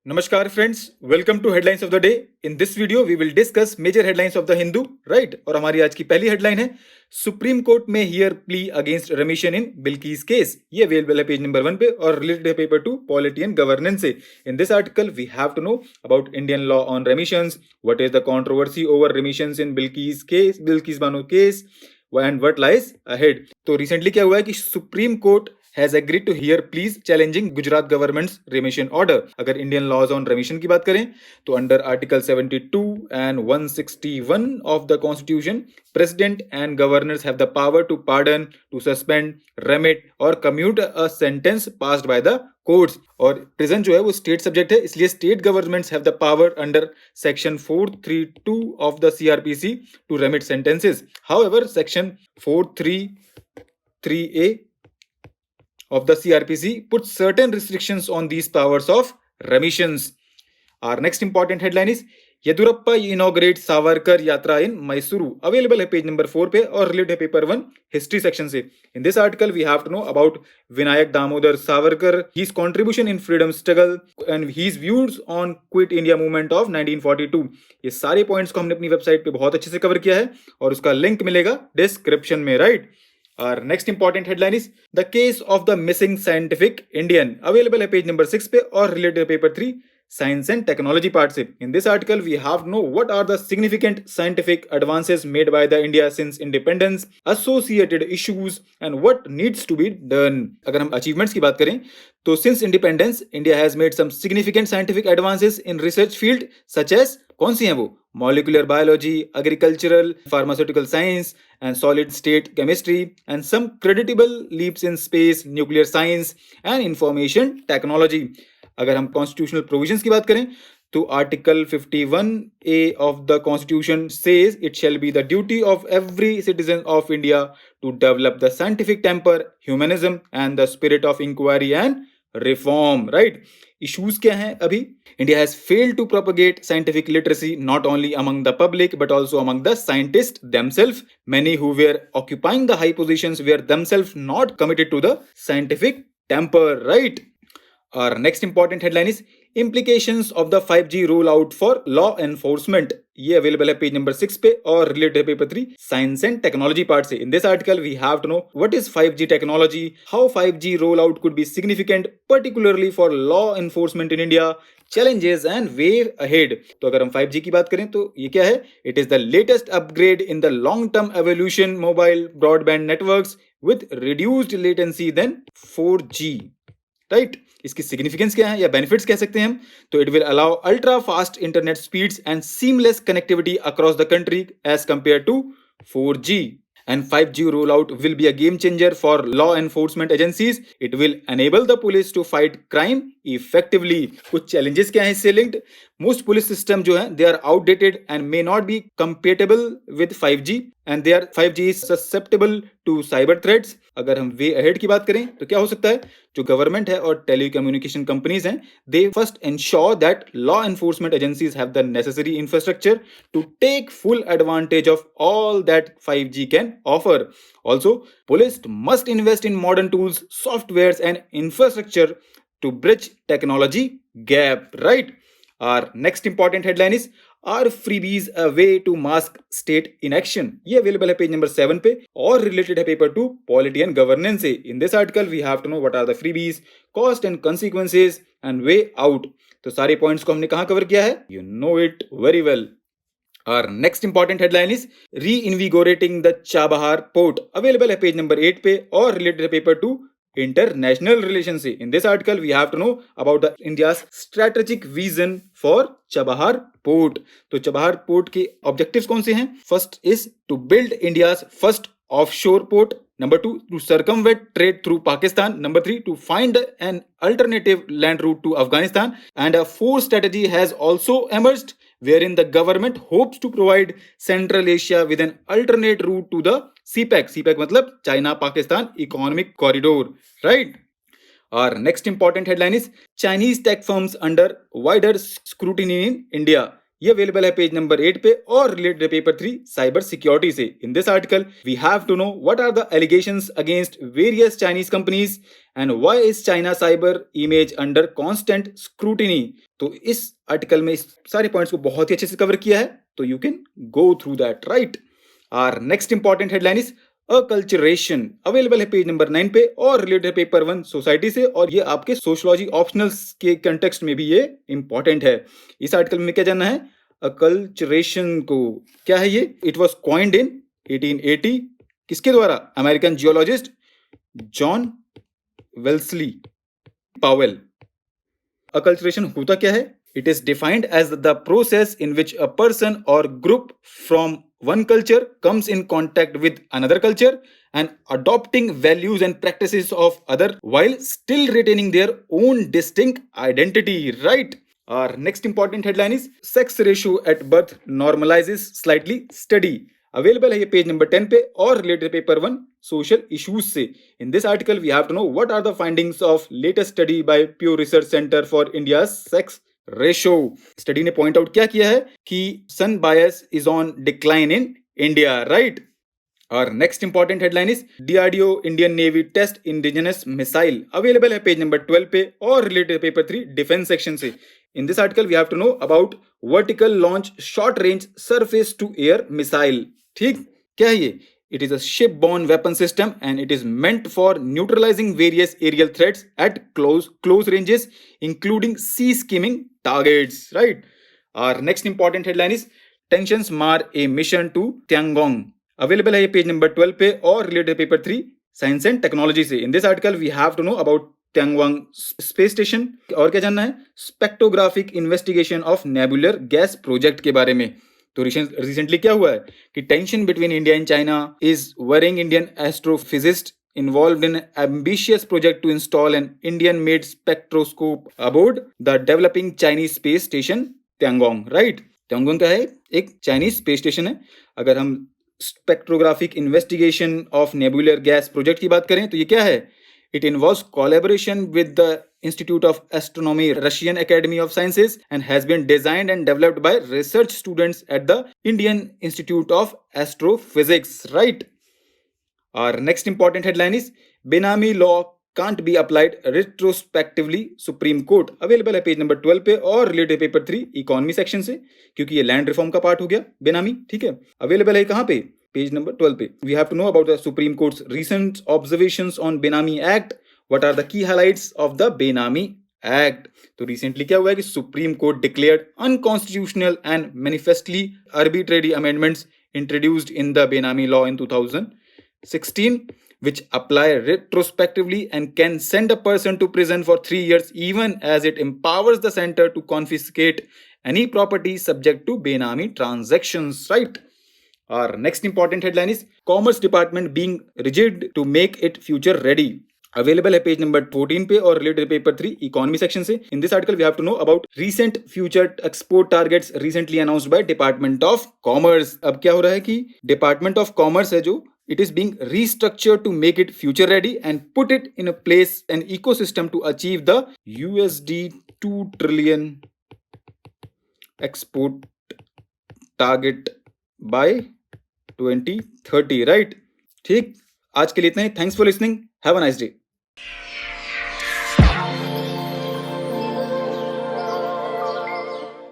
Namaskar friends, welcome to Headlines of the Day. In this video, we will discuss major headlines of the Hindu, right? और हमारी आज की पहली headline है supreme court में here plea against Rameshan in Bilkis case. ये available है page number 1 पे और रिलेटेड है पेपर 2 पॉलिटी एंड गवर्नेंस से. In this article we have to know about Indian law on remissions, what is the controversy over remissions in Bilkis Bano case and what lies ahead. तो recently क्या हुआ है कि supreme court has agreed to hear pleas challenging Gujarat government's remission order. अगर Indian laws on remission की बात करें तो under article 72 and 161 of the constitution president and governors have the power to pardon, to suspend, remit और commute a sentence passed by the courts. और prison जो है वो स्टेट सब्जेक्ट है, इसलिए state governments have the power under section 432 of the CrPC to remit sentences. However section 433A of the CRPC puts certain restrictions on these powers of remissions. Our next important headline is Yediyurappa inaugurates Savarkar Yatra in Mysuru. Available है page number 4 पे और related है paper 1 history section से. In this article we have to know about Vinayak Damodar Savarkar, his contribution in freedom struggle and his views on Quit India movement of 1942. ये सारे points को हमने अपनी वेबसाइट पे बहुत अच्छे से कवर किया है और उसका लिंक मिलेगा डिस्क्रिप्शन में, right? Our next important headline is the case of the missing scientific Indian. Available है पेज नंबर 6 पे और related है paper 3 science and technology part से. In this article we have to know what are the significant scientific advances made by the India since independence, associated issues and what needs to be done. अगर हम achievements की बात करें तो since independence India has made some significant scientific advances in research field such as कौन सी हैं वो? Molecular biology, agricultural, pharmaceutical science and solid state chemistry and some creditable leaps in space, nuclear science and information technology. अगर हम constitutional provisions की बात करें तो Article 51A of the Constitution says it shall be the duty of every citizen of India to develop the scientific temper, humanism and the spirit of inquiry and reform, right? Issues क्या हैं अभी? India has failed to propagate scientific literacy not only among the public but also among the scientists themselves. Many who were occupying the high positions were themselves not committed to the scientific temper, right? Our next important headline is implications of the 5G rollout for law enforcement. ये available है page number 6 पे और related paper 3 science and technology part से. In this article we have to know what is 5G technology, how 5G rollout could be significant particularly for law enforcement in India, challenges and way ahead. तो अगर हम 5G की बात करें तो ये क्या है? It is the latest upgrade in the long-term evolution mobile broadband networks with reduced latency than 4G. Right? इसकी सिग्निफिकेंस क्या है या बेनिफिट्स कह सकते हैं हम तो it will allow ultra fast internet speeds and seamless connectivity across the country as compare to 4G. And 5G rollout will be a game changer for law enforcement agencies. It will enable the police to fight crime effectively. कुछ challenges क्या हैं इससे linked? Most police system जो है they are outdated and may not be compatible with 5G and their 5G is susceptible to cyber threats. अगर हम way ahead की बात करें तो क्या हो सकता है? जो गवर्नमेंट है और टेलीकम्युनिकेशन कंपनीज हैं they first ensure that law enforcement agencies have the necessary infrastructure to take full advantage of all that 5G can offer. Also, police must invest in modern tools, softwares and infrastructure to bridge technology gap, right? Our next important headline is Are freebies a way to mask state inaction? ये available है page number 7 पे और related है paper 2 polity and governance से. In this article we have to know what are the freebies, cost and consequences and way out. तो सारे points को हमने कहां कवर किया है? You know it very well. Our next important headline is reinvigorating the Chabahar port. Available है page number 8 पे और रिलेटेड है पेपर 2 इंटरनेशनल रिलेशन से. In this article we have to know about the India's strategic vision for Chabahar port. तो Chabahar port के objectives कौन से हैं? First is to build India's first offshore port. Number 2, to circumvent trade through Pakistan. Number 3, to find an alternative land route to Afghanistan. And a fourth strategy has also emerged wherein the government hopes to provide Central Asia with an alternate route to the CPEC. CPEC मतलब China Pakistan Economic Corridor, right? Our next important headline is Chinese tech firms under wider scrutiny in India. ये available है page number 8 पे और related है paper 3 cyber security से. In this article we have to know what are the allegations against various Chinese companies and why is China cyber image under constant scrutiny. तो इस article में इस सारे points को बहुत ही अच्छे से कवर किया है, तो you can go through that, right. Our next important headline is acculturation. Available है पेज नंबर 9 पे और रिलेटेड है पेपर 1 सोसाइटी से, और ये आपके सोशियोलॉजी ऑप्शनल्स के कंटेक्स्ट में भी ये इंपॉर्टेंट है. इस आर्टिकल में क्या जानना है? अकल्चरेशन को क्या है ये? It was coined in 1880. किसके द्वारा? American geologist John Wesley Powell. Acculturation होता क्या है? It is defined as the process in which a person or group from one culture comes in contact with another culture and adopting values and practices of other while still retaining their own distinct identity, right? Our next important headline is sex ratio at birth normalizes slightly steady. Available है ये page number 10 पे और related paper 1 social issues से. In this article we have to know what are the findings of latest study by Pew research centre for India sex ratio. Study ने point out क्या किया है कि son bias is on decline in India, right. और next important headline is DRDO Indian navy test indigenous missile. Available है page number 12 पे और related paper 3 defence section से. In this article we have to know about vertical launch short range surface to air missile. ठीक, क्या है ये? It is a ship-borne weapon system and it is meant for neutralizing various aerial threats at close ranges, including sea skimming targets. Right. Our next important headline is tensions mar a mission to Tiangong. Available है ये page number 12 पे और related paper 3 science and technology से. In this article we have to know about Tiangong space station. और क्या जानना है? Spectrographic investigation of nebular gas project के बारे में. तो रिसेंटली क्या हुआ है कि tension between India and China is worrying Indian astrophysicist involved in an ambitious project to install an Indian made spectroscope aboard the developing Chinese space station Tiangong, right? Tiangong क्या है? एक चाइनीज स्पेस स्टेशन है. अगर हम spectrographic investigation of nebular gas project की बात करें तो ये क्या है? It involves collaboration with the Institute of Astronomy, Russian Academy of Sciences, and has been designed and developed by research students at the Indian Institute of Astrophysics, right? Our next important headline is Benami law can't be applied retrospectively, Supreme Court. Available है page number 12 पे और related paper 3 economy section से, क्योंकि ये land reform का part हो गया बेनामी. ठीक है, अवेलेबल है कहाँ पे? पेज नंबर 12 पे. We have to know about the supreme court's recent observations on benami act. What are the key highlights of the benami act? तो रिसेंटली क्या हुआ है कि supreme court declared unconstitutional and manifestly arbitrary amendments introduced in the benami law in 2016 which apply retrospectively and can send a person to prison for 3 years even as it empowers the center to confiscate any property subject to Benami transactions, right? Our next important headline is Commerce Department being rigid to make it future ready. Available है page number 14 पे और related paper 3 economy section से. In this article we have to know about recent future export targets recently announced by department of commerce. अब क्या हो रहा है कि डिपार्टमेंट ऑफ कॉमर्स है जो it is being restructured to make it future ready and put it in a place an ecosystem to achieve the USD 2 trillion export target by 2030, right? ठीक, आज के लिए इतना ही. Thanks for listening. Have a nice day.